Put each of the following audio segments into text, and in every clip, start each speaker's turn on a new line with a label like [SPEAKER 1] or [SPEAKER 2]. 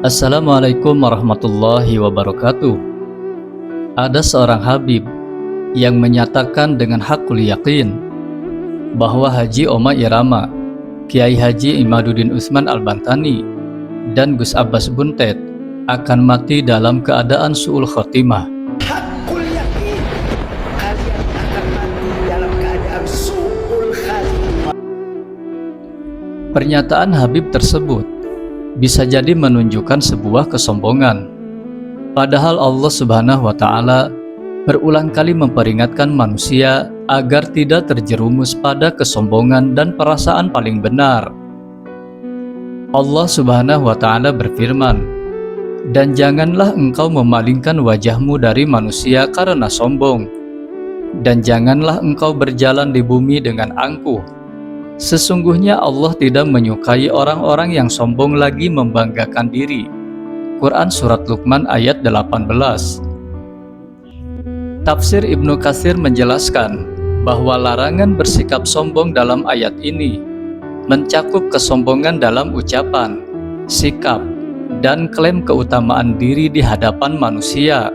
[SPEAKER 1] Assalamualaikum warahmatullahi wabarakatuh. Ada seorang Habib yang menyatakan dengan hakul yakin bahwa Haji Oma Irama, Kiai Haji Imaduddin Utsman Al-Bantani, dan Gus Abbas Buntet akan mati dalam keadaan su'ul khotimah.
[SPEAKER 2] Hakul yakin kalian akan mati dalam keadaan su'ul khatimah.
[SPEAKER 1] Pernyataan Habib tersebut bisa jadi menunjukkan sebuah kesombongan. Padahal Allah Subhanahu wa Ta'ala berulang kali memperingatkan manusia agar tidak terjerumus pada kesombongan dan perasaan paling benar. Allah Subhanahu wa Ta'ala berfirman, "Dan janganlah engkau memalingkan wajahmu dari manusia karena sombong, dan janganlah engkau berjalan di bumi dengan angkuh. Sesungguhnya Allah tidak menyukai orang-orang yang sombong lagi membanggakan diri." Quran Surat Luqman ayat 18. Tafsir Ibnu Katsir menjelaskan bahwa larangan bersikap sombong dalam ayat ini mencakup kesombongan dalam ucapan, sikap, dan klaim keutamaan diri di hadapan manusia.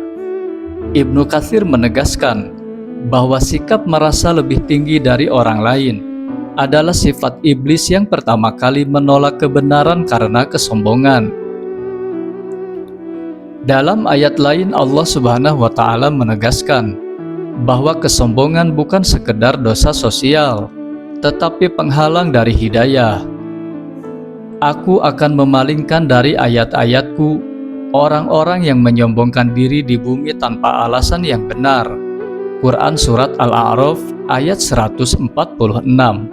[SPEAKER 1] Ibnu Katsir menegaskan bahwa sikap merasa lebih tinggi dari orang lain adalah sifat iblis yang pertama kali menolak kebenaran karena kesombongan. Dalam ayat lain Allah Subhanahu wa Ta'ala menegaskan bahwa kesombongan bukan sekedar dosa sosial, tetapi penghalang dari hidayah. Aku akan memalingkan dari ayat-ayatku orang-orang yang menyombongkan diri di bumi tanpa alasan yang benar. Quran Surat Al-A'raf ayat 146.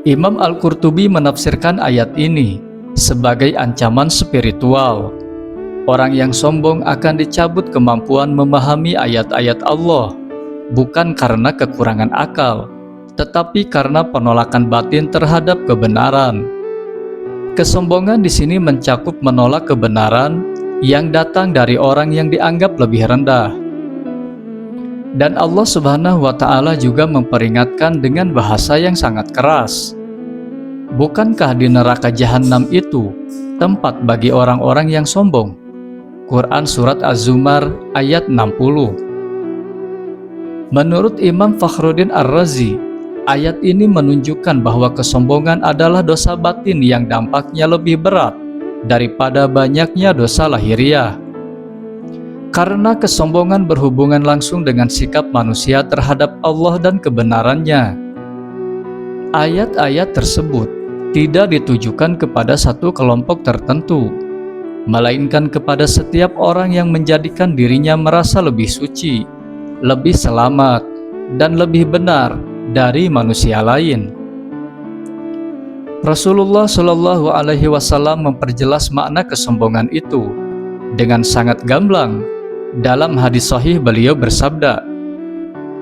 [SPEAKER 1] Imam Al-Qurtubi menafsirkan ayat ini sebagai ancaman spiritual. Orang yang sombong akan dicabut kemampuan memahami ayat-ayat Allah, bukan karena kekurangan akal, tetapi karena penolakan batin terhadap kebenaran. Kesombongan di sini mencakup menolak kebenaran yang datang dari orang yang dianggap lebih rendah. Dan Allah Subhanahu wa Ta'ala juga memperingatkan dengan bahasa yang sangat keras. Bukankah di neraka Jahanam itu tempat bagi orang-orang yang sombong? Quran Surat Az-Zumar ayat 60. Menurut Imam Fakhruddin Ar-Razi, ayat ini menunjukkan bahwa kesombongan adalah dosa batin yang dampaknya lebih berat daripada banyaknya dosa lahiriah. Karena kesombongan berhubungan langsung dengan sikap manusia terhadap Allah dan kebenarannya. Ayat-ayat tersebut tidak ditujukan kepada satu kelompok tertentu, melainkan kepada setiap orang yang menjadikan dirinya merasa lebih suci, lebih selamat, dan lebih benar dari manusia lain. Rasulullah Shallallahu Alaihi Wasallam memperjelas makna kesombongan itu dengan sangat gamblang. Dalam hadis sahih beliau bersabda,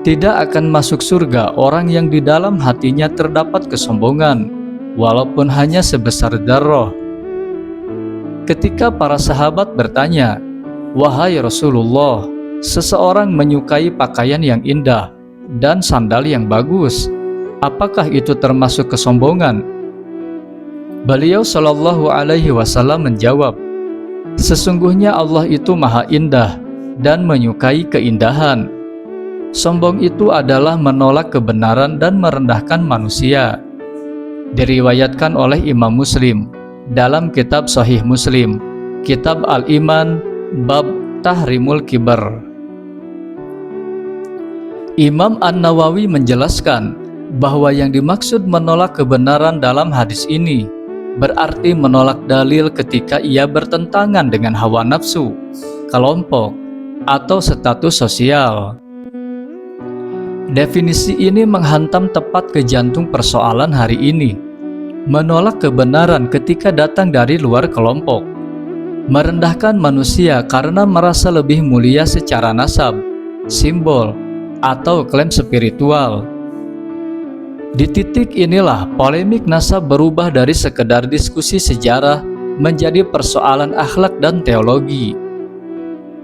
[SPEAKER 1] "Tidak akan masuk surga orang yang di dalam hatinya terdapat kesombongan, walaupun hanya sebesar dzarrah." Ketika para sahabat bertanya, "Wahai Rasulullah, seseorang menyukai pakaian yang indah dan sandal yang bagus, apakah itu termasuk kesombongan?" Beliau Shallallahu Alaihi Wasallam menjawab, "Sesungguhnya Allah itu maha indah dan menyukai keindahan. Sombong itu adalah menolak kebenaran dan merendahkan manusia." Diriwayatkan oleh Imam Muslim dalam kitab Sahih Muslim, Kitab Al-Iman, bab Tahrimul Kibar. Imam An-Nawawi menjelaskan bahwa yang dimaksud menolak kebenaran dalam hadis ini berarti menolak dalil ketika ia bertentangan dengan hawa nafsu, kelompok, atau status sosial. Definisi ini menghantam tepat ke jantung persoalan hari ini. Menolak kebenaran ketika datang dari luar kelompok, merendahkan manusia karena merasa lebih mulia secara nasab, simbol, atau klaim spiritual. Di titik inilah polemik nasab berubah dari sekedar diskusi sejarah menjadi persoalan akhlak dan teologi.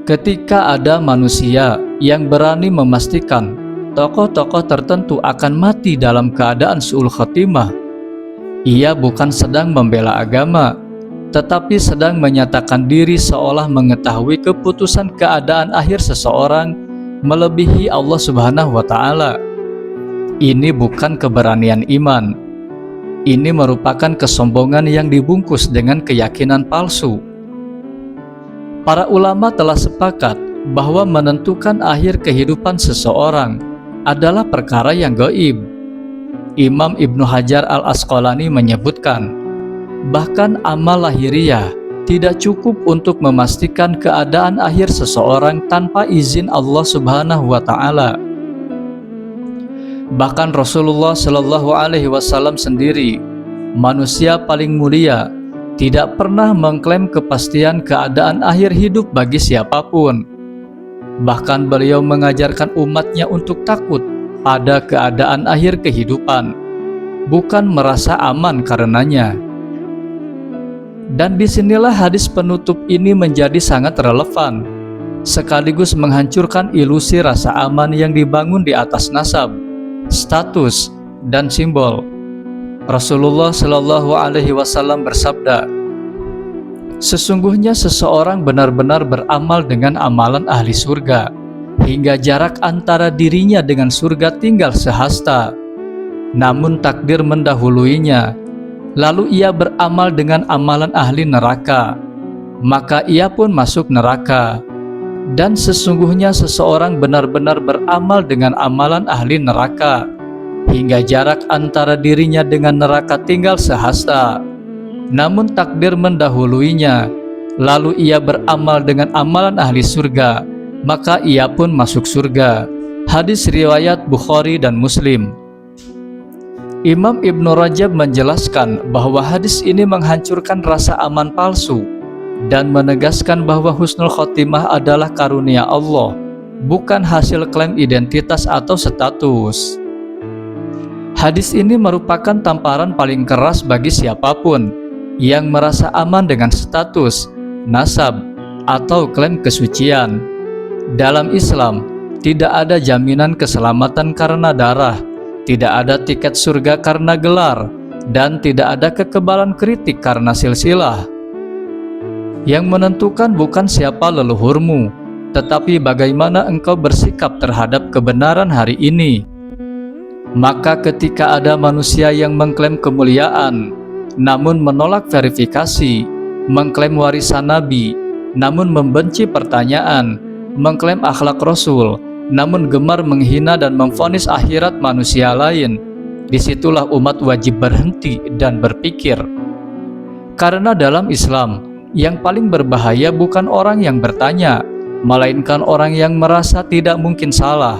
[SPEAKER 1] Ketika ada manusia yang berani memastikan tokoh-tokoh tertentu akan mati dalam keadaan su'ul khotimah, ia bukan sedang membela agama, tetapi sedang menyatakan diri seolah mengetahui keputusan keadaan akhir seseorang melebihi Allah Subhanahu wa Ta'ala. Ini bukan keberanian iman. Ini merupakan kesombongan yang dibungkus dengan keyakinan palsu. Para ulama telah sepakat bahwa menentukan akhir kehidupan seseorang adalah perkara yang gaib. Imam Ibnu Hajar Al-Asqalani menyebutkan, bahkan amal lahiriah tidak cukup untuk memastikan keadaan akhir seseorang tanpa izin Allah Subhanahu wa Ta'ala. Bahkan Rasulullah Shallallahu Alaihi Wasallam sendiri, manusia paling mulia, tidak pernah mengklaim kepastian keadaan akhir hidup bagi siapapun. Bahkan beliau mengajarkan umatnya untuk takut pada keadaan akhir kehidupan, bukan merasa aman karenanya. Dan disinilah hadis penutup ini menjadi sangat relevan, sekaligus menghancurkan ilusi rasa aman yang dibangun di atas nasab, status, dan simbol. Rasulullah Shallallahu Alaihi Wasallam bersabda, sesungguhnya seseorang benar-benar beramal dengan amalan ahli surga, hingga jarak antara dirinya dengan surga tinggal sehasta. Namun takdir mendahuluinya, lalu ia beramal dengan amalan ahli neraka, maka ia pun masuk neraka. Dan sesungguhnya seseorang benar-benar beramal dengan amalan ahli neraka, hingga jarak antara dirinya dengan neraka tinggal sehasta. Namun takdir mendahuluinya, lalu ia beramal dengan amalan ahli surga, maka ia pun masuk surga. Hadis riwayat Bukhari dan Muslim. Imam Ibnu Rajab menjelaskan bahwa hadis ini menghancurkan rasa aman palsu dan menegaskan bahwa husnul khotimah adalah karunia Allah, bukan hasil klaim identitas atau status. Hadis ini merupakan tamparan paling keras bagi siapapun yang merasa aman dengan status, nasab, atau klaim kesucian. Dalam Islam, tidak ada jaminan keselamatan karena darah, tidak ada tiket surga karena gelar, dan tidak ada kekebalan kritik karena silsilah. Yang menentukan bukan siapa leluhurmu, tetapi bagaimana engkau bersikap terhadap kebenaran hari ini. Maka ketika ada manusia yang mengklaim kemuliaan, namun menolak verifikasi, mengklaim warisan Nabi, namun membenci pertanyaan, mengklaim akhlak Rasul, namun gemar menghina dan memvonis akhirat manusia lain, disitulah umat wajib berhenti dan berpikir. Karena dalam Islam, yang paling berbahaya bukan orang yang bertanya, melainkan orang yang merasa tidak mungkin salah.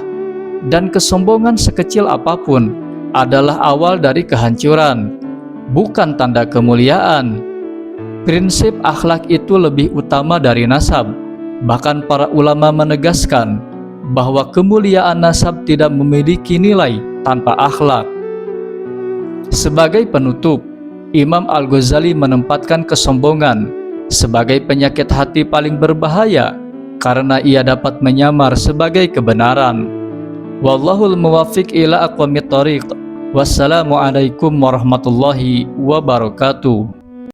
[SPEAKER 1] Dan kesombongan sekecil apapun adalah awal dari kehancuran, bukan tanda kemuliaan. Prinsip akhlak itu lebih utama dari nasab. Bahkan para ulama menegaskan bahwa kemuliaan nasab tidak memiliki nilai tanpa akhlak. Sebagai penutup, Imam Al-Ghazali menempatkan kesombongan sebagai penyakit hati paling berbahaya karena ia dapat menyamar sebagai kebenaran. Wallahul muwaffiq ila aqwamit thoriq. Wassalamualaikum warahmatullahi wabarakatuh.